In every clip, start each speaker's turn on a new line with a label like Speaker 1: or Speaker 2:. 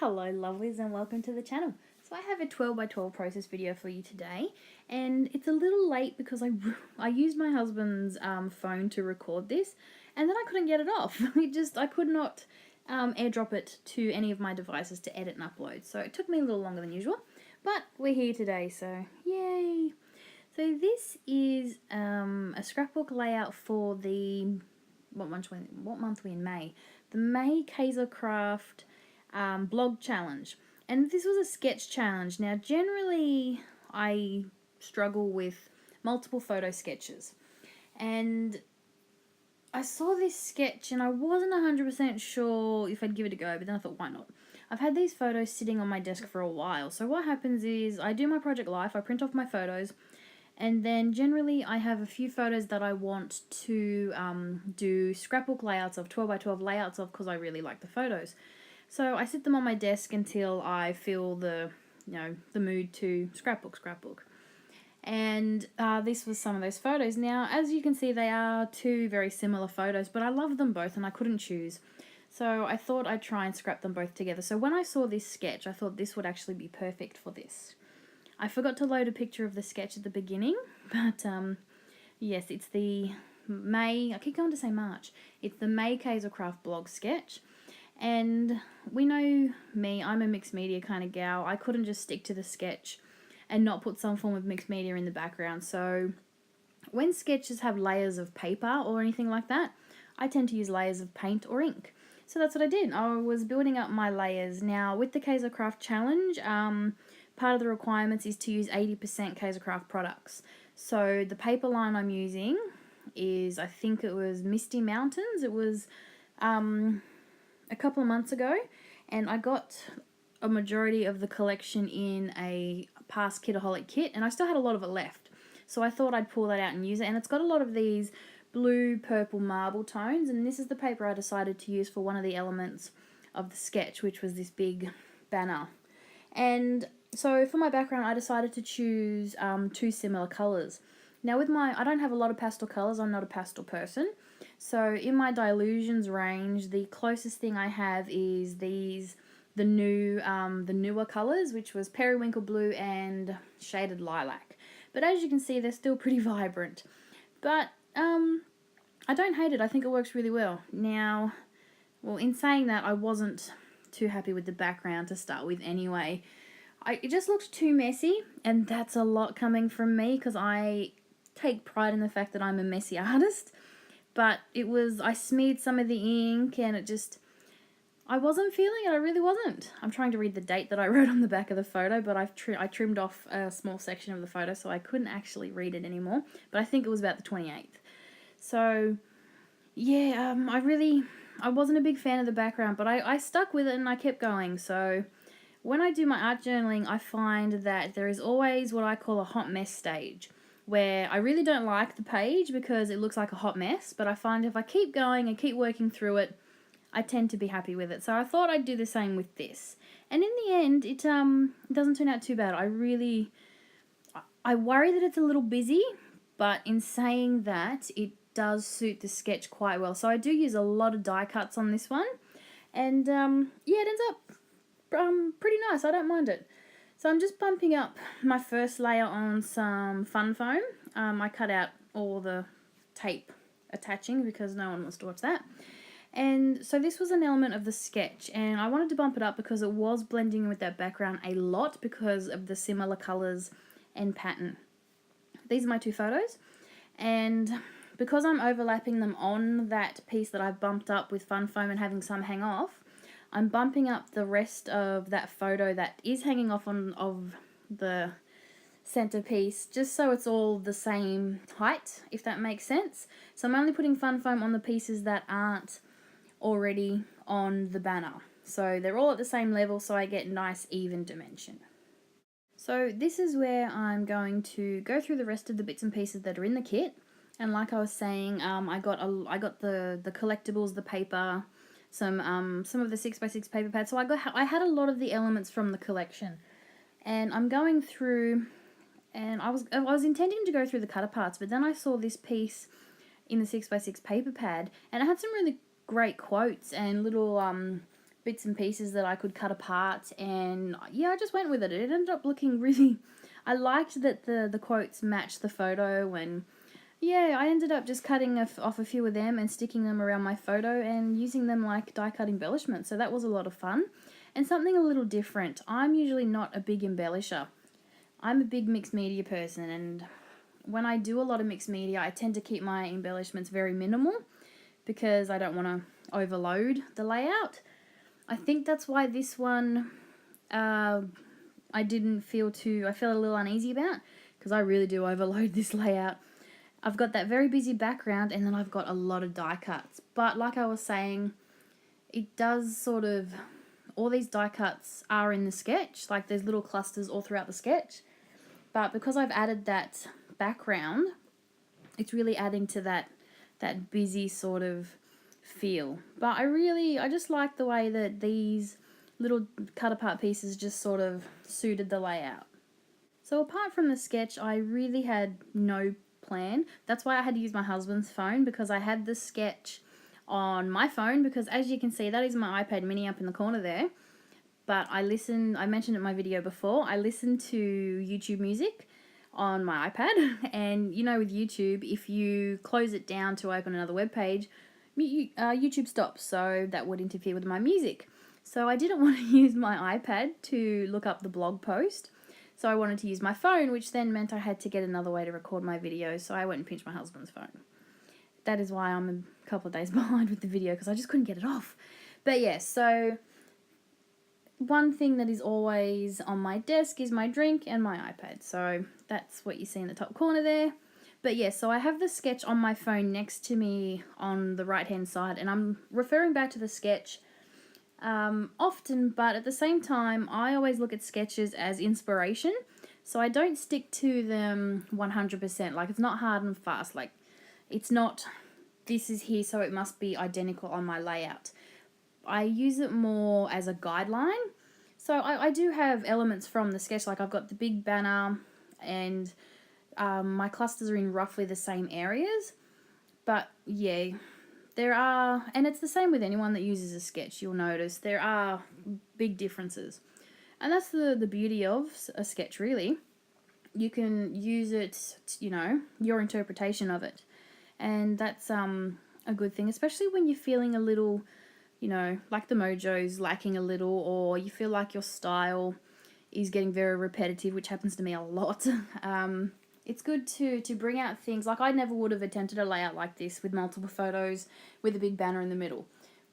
Speaker 1: Hello lovelies and welcome to the channel. So I have a 12 by 12 process video for you today, and it's a little late because I used my husband's phone to record this, and then I couldn't get it off. I could not airdrop it to any of my devices to edit and upload, so it took me a little longer than usual, but we're here today, so yay. So this is a scrapbook layout for the what month are we in? May. The May Kaisercraft blog challenge, and this was a sketch challenge. Now generally I struggle with multiple photo sketches, and I saw this sketch and I wasn't 100% sure if I'd give it a go, but then I thought, why not? I've had these photos sitting on my desk for a while, so what happens is I do my project life, I print off my photos, and then generally I have a few photos that I want to do scrapbook layouts of, 12 by 12 layouts of, because I really like the photos. So I sit them on my desk until I feel the mood to scrapbook. And this was some of those photos. Now, as you can see, they are two very similar photos, but I love them both and I couldn't choose. So I thought I'd try and scrap them both together. So when I saw this sketch, I thought this would actually be perfect for this. I forgot to load a picture of the sketch at the beginning, but yes, it's the May, I keep going to say March, it's the May Kaisercraft blog sketch. And we know me, I'm a mixed media kind of gal. I couldn't just stick to the sketch and not put some form of mixed media in the background. So when sketches have layers of paper or anything like that, I tend to use layers of paint or ink. So that's what I did. I was building up my layers. Now with the Kaisercraft challenge, part of the requirements is to use 80% Kaisercraft products. So the paper line I'm using is, I think it was Misty Mountains. It was a couple of months ago, and I got a majority of the collection in a past Kitaholic kit, and I still had a lot of it left. So I thought I'd pull that out and use it, and it's got a lot of these blue, purple, marble tones, and this is the paper I decided to use for one of the elements of the sketch, which was this big banner. And so for my background, I decided to choose two similar colours. Now with I don't have a lot of pastel colours, I'm not a pastel person. So in my Dilutions range, the closest thing I have is the newer colours, which was Periwinkle Blue and Shaded Lilac. But as you can see, they're still pretty vibrant. But I don't hate it, I think it works really well. Now, well, in saying that, I wasn't too happy with the background to start with anyway. It just looked too messy, and that's a lot coming from me because I take pride in the fact that I'm a messy artist. But I smeared some of the ink and I wasn't feeling it, I really wasn't. I'm trying to read the date that I wrote on the back of the photo, but I trimmed off a small section of the photo so I couldn't actually read it anymore. But I think it was about the 28th. So, yeah, I wasn't a big fan of the background, but I stuck with it and I kept going. So when I do my art journaling, I find that there is always what I call a hot mess stage, where I really don't like the page because it looks like a hot mess, but I find if I keep going and keep working through it, I tend to be happy with it. So I thought I'd do the same with this. And in the end, it doesn't turn out too bad. I worry that it's a little busy, but in saying that, it does suit the sketch quite well. So I do use a lot of die cuts on this one, and yeah, it ends up pretty nice. I don't mind it. So I'm just bumping up my first layer on some fun foam. I cut out all the tape attaching because no one wants to watch that. And so this was an element of the sketch, and I wanted to bump it up because it was blending with that background a lot because of the similar colours and pattern. These are my two photos, and because I'm overlapping them on that piece that I've bumped up with fun foam and having some hang off, I'm bumping up the rest of that photo that is hanging off of the centerpiece, just so it's all the same height, if that makes sense. So I'm only putting fun foam on the pieces that aren't already on the banner. So they're all at the same level, so I get nice even dimension. So this is where I'm going to go through the rest of the bits and pieces that are in the kit. And like I was saying, I got the collectibles, the paper, some of the 6x6 paper pads. So I had a lot of the elements from the collection, and I'm going through, and I was intending to go through the cutter parts, but then I saw this piece in the 6x6 paper pad, and it had some really great quotes and little bits and pieces that I could cut apart, and yeah, I just went with it. It ended up looking really, I liked that the quotes matched the photo, and yeah, I ended up just cutting off a few of them and sticking them around my photo and using them like die cut embellishment. So that was a lot of fun and something a little different. I'm usually not a big embellisher. I'm a big mixed media person, and when I do a lot of mixed media, I tend to keep my embellishments very minimal because I don't want to overload the layout. I think that's why this one I felt a little uneasy about, because I really do overload this layout. I've got that very busy background, and then I've got a lot of die cuts. But like I was saying, it does sort of, all these die cuts are in the sketch, like there's little clusters all throughout the sketch. But because I've added that background, it's really adding to that busy sort of feel. But I just like the way that these little cut apart pieces just sort of suited the layout. So apart from the sketch, I really had no plan. That's why I had to use my husband's phone, because I had the sketch on my phone, because as you can see, that is my iPad mini up in the corner there. But I mentioned it in my video before, I listen to YouTube music on my iPad, and you know, with YouTube, if you close it down to open another web page, YouTube stops, so that would interfere with my music. So I didn't want to use my iPad to look up the blog post, so I wanted to use my phone, which then meant I had to get another way to record my videos, so I went and pinched my husband's phone. That is why I'm a couple of days behind with the video, because I just couldn't get it off. But yeah, so one thing that is always on my desk is my drink and my iPad, so that's what you see in the top corner there. But yeah, so I have the sketch on my phone next to me on the right hand side, and I'm referring back to the sketch often, but at the same time, I always look at sketches as inspiration, so I don't stick to them 100%. Like, it's not hard and fast. Like, it's not, this is here, so it must be identical on my layout. I use it more as a guideline. So I do have elements from the sketch, like I've got the big banner, and my clusters are in roughly the same areas. But yeah, there are, and it's the same with anyone that uses a sketch, you'll notice there are big differences. And that's the beauty of a sketch, really. You can use it, you know, your interpretation of it. And that's a good thing, especially when you're feeling a little, you know, like the mojo's lacking a little, or you feel like your style is getting very repetitive, which happens to me a lot. It's good to bring out things, like I never would have attempted a layout like this with multiple photos with a big banner in the middle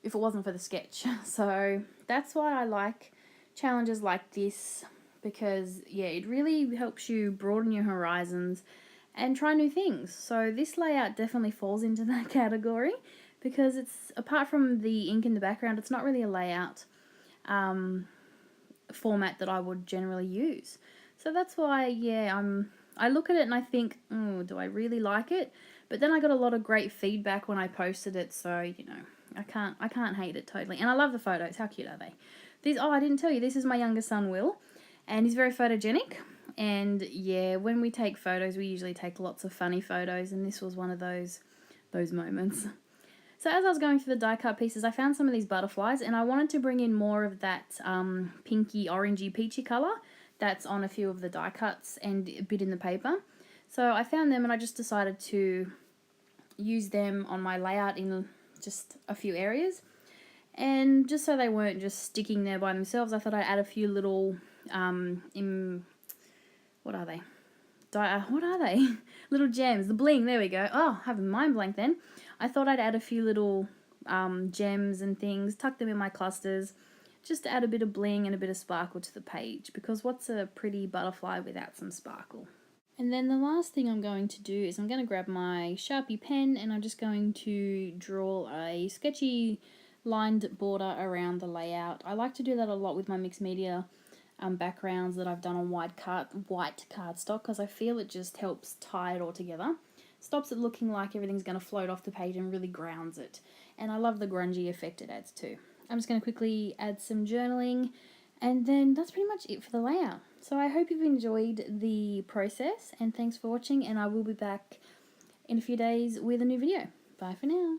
Speaker 1: if it wasn't for the sketch. So that's why I like challenges like this, because yeah, it really helps you broaden your horizons and try new things. So this layout definitely falls into that category, because it's, apart from the ink in the background, it's not really a layout format that I would generally use. So that's why, yeah, I look at it and I think, oh, do I really like it? But then I got a lot of great feedback when I posted it, so you know, I can't hate it totally. And I love the photos. How cute are they? These, oh, I didn't tell you, this is my younger son Will, and he's very photogenic. And yeah, when we take photos, we usually take lots of funny photos, and this was one of those moments. So as I was going through the die cut pieces, I found some of these butterflies, and I wanted to bring in more of that pinky, orangey, peachy colour that's on a few of the die cuts and a bit in the paper. So I found them, and I just decided to use them on my layout in just a few areas. And just so they weren't just sticking there by themselves, I thought I'd add a few little, what are they? Little gems, the bling, there we go. Oh, I have a mind blank then. I thought I'd add a few little gems and things, tuck them in my clusters, just to add a bit of bling and a bit of sparkle to the page, because what's a pretty butterfly without some sparkle? And then the last thing I'm going to do is I'm going to grab my Sharpie pen, and I'm just going to draw a sketchy lined border around the layout. I like to do that a lot with my mixed media backgrounds that I've done on white cardstock, because I feel it just helps tie it all together. Stops it looking like everything's going to float off the page and really grounds it. And I love the grungy effect it adds too. I'm just going to quickly add some journaling, and then that's pretty much it for the layout. So I hope you've enjoyed the process, and thanks for watching, and I will be back in a few days with a new video. Bye for now.